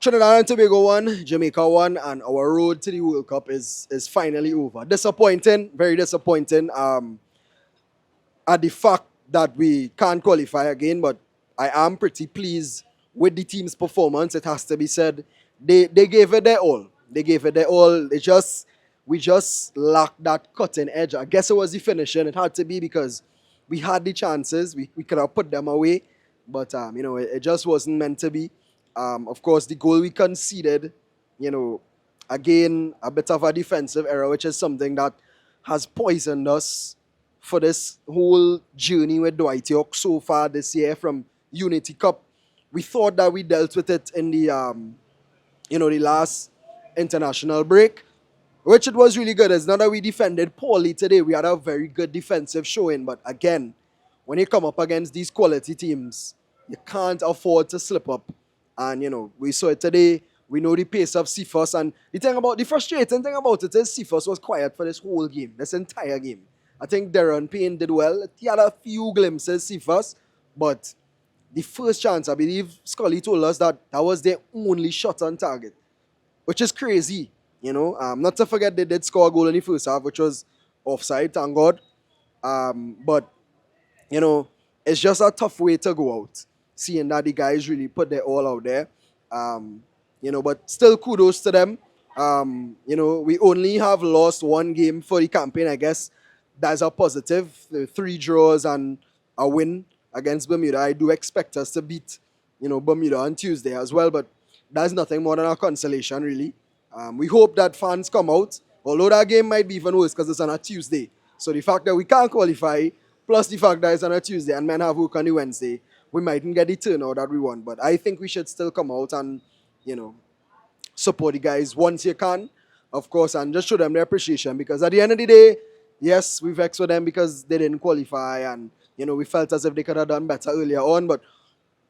Trinidad and Tobago won, Jamaica won, and our road to the World Cup is finally over. Disappointing, very disappointing. At the fact that we can't qualify again, but I am pretty pleased with the team's performance. It has to be said, they gave it their all. They gave it their all. We just lacked that cutting edge. I guess it was the finishing. It had to be because we had the chances. We could have put them away, but it just wasn't meant to be. Of course, the goal we conceded, again, a bit of a defensive error, which is something that has poisoned us for this whole journey with Dwight York so far this year from Unity Cup. We thought that we dealt with it in the last international break, which it was really good. It's not that we defended poorly today. We had a very good defensive showing, but again, when you come up against these quality teams, you can't afford to slip up. And, we saw it today. We know the pace of Cephas. And the frustrating thing about it is Cephas was quiet for this whole game, this entire game. I think Darren Payne did well. He had a few glimpses, Cephas, but the first chance, I believe Scully told us that was their only shot on target, which is crazy. Not to forget they did score a goal in the first half, which was offside, thank God. But it's just a tough way to go out, seeing that the guys really put their all out there. But still kudos to them. We only have lost one game for the campaign, I guess. That's a positive. 3 draws and a win against Bermuda. I do expect us to beat, Bermuda on Tuesday as well, but that's nothing more than a consolation, really. We hope that fans come out, although that game might be even worse because it's on a Tuesday. So the fact that we can't qualify, plus the fact that it's on a Tuesday and men have work on the Wednesday, we mightn't get the turnout that we want. But I think we should still come out and, support the guys once you can, of course, and just show them their appreciation. Because at the end of the day, yes, we vexed with them because they didn't qualify and, we felt as if they could have done better earlier on. But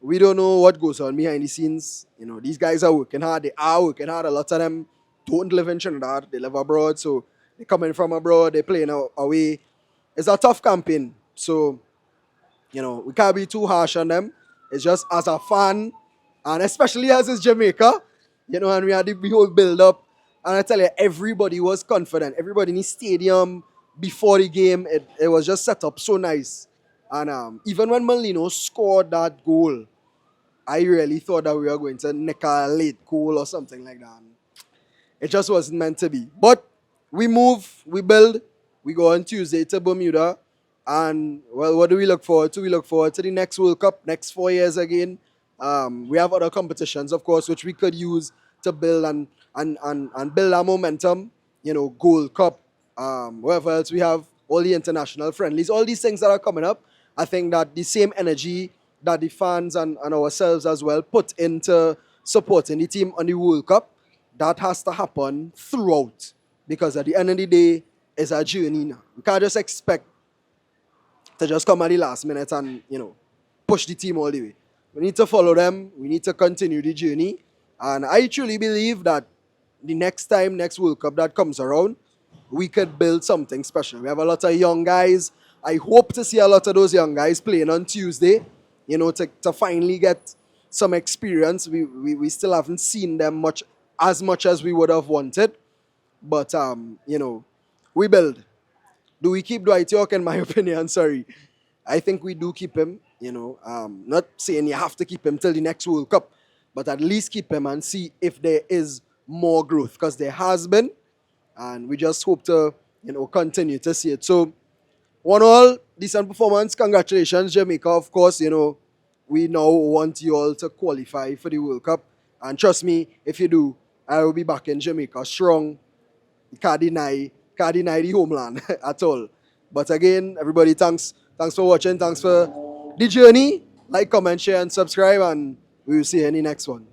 we don't know what goes on behind the scenes. These guys are working hard. They are working hard. A lot of them don't live in Trinidad. They live abroad. So they're coming from abroad. They're playing away. It's a tough campaign. So, we can't be too harsh on them. It's just as a fan, and especially as it's Jamaica, and we had the whole build-up. And I tell you, everybody was confident. Everybody in the stadium before the game, it was just set up so nice. And even when Molino scored that goal, I really thought that we were going to nick a late goal or something like that. It just wasn't meant to be. But we move, we build, we go on Tuesday to Bermuda. And, well, what do we look forward to? We look forward to the next World Cup, next 4 years again. We have other competitions, of course, which we could use to build and build our momentum. Gold Cup, wherever else we have, all the international friendlies, all these things that are coming up. I think that the same energy that the fans and ourselves as well put into supporting the team on the World Cup, that has to happen throughout. Because at the end of the day, it's a journey now. We can't just expect to just come at the last minute and, push the team all the way. We need to follow them. We need to continue the journey. And I truly believe that the next World Cup that comes around, we could build something special. We have a lot of young guys. I hope to see a lot of those young guys playing on Tuesday, to finally get some experience. We still haven't seen them as much as we would have wanted. But, we build. Do we keep Dwight York? In my opinion, sorry. I think we do keep him, not saying you have to keep him till the next World Cup, but at least keep him and see if there is more growth, because there has been, and we just hope to, continue to see it. So, 1-1, decent performance. Congratulations, Jamaica. Of course, we now want you all to qualify for the World Cup. And trust me, if you do, I will be back in Jamaica strong. Can't deny the homeland at all. But again, everybody, thanks for watching. Thanks for the journey. Like, comment, share, and subscribe. And we will see you in the next one.